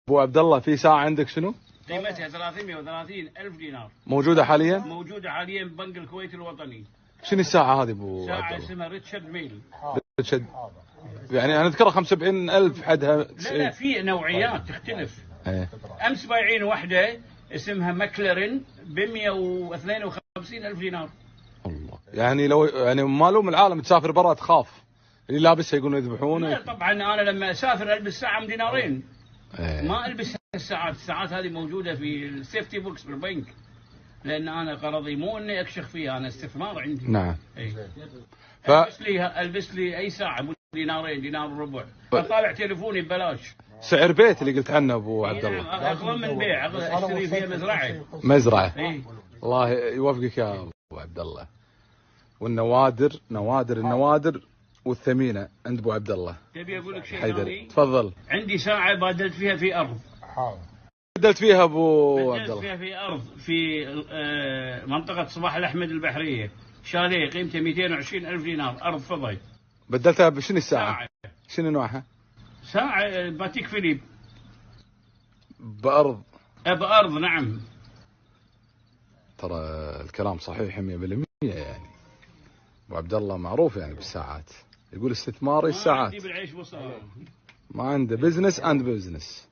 ابو عبد الله في ساعة عندك شنو؟ قيمتها 330 ألف دينار. موجودة حاليا؟ موجودة حاليا ببنك الكويت الوطني. شنو الساعة هذه ابو عبد ساعة الله؟ اسمها ريتشارد ميل. ريتشارد يعني انا اذكرها 75,000 حدها. لا في نوعيات تختلف. ايه. امس بايعين واحدة اسمها ماكلارين ب 152 ألف دينار. الله، يعني لو يعني معلوم العالم تسافر برا تخاف اللي لابسها يقولون يذبحونه. لا طبعا انا لما اسافر البس ساعة بدينارين. ايه. ما البس الساعات هذه موجودة في السيفتي بوكس بالبنك. لان انا غرضي مو اني اكشخ فيها، انا استثمار عندي. نعم. ايه. ف... البس لي اي ساعة بدينارين، دينار وربع. اطالع تليفوني ببلاش. سعر بيت اللي قلت عنه ابو عبد الله. اغلى من بيع، اشتري فيها مزرعة. مزرعة. ايه. الله يوفقك يا ابو عبد الله. والنوادر، نوادر النوادر والثمينة عند ابو عبد الله. تبي اقول لك شيء حيدر ثاني؟ تفضل. عندي ساعة بادلت فيها في ارض. بدلت فيها ابو عبد بدلت الله. فيها في ارض في منطقة صباح الاحمد البحرية، شاليه قيمته 220 ألف دينار، ارض فضي. بدلتها بشنو الساعة؟ ساعة. شنو نوعها؟ ساعة باتيك فيليب. بأرض. بأرض نعم. ترى الكلام صحيح 100% يعني. ابو عبد الله معروف يعني بالساعات، يقول استثماري الساعات. ما عندي بالعيش وصار. ما عنده بزنس اند بزنس.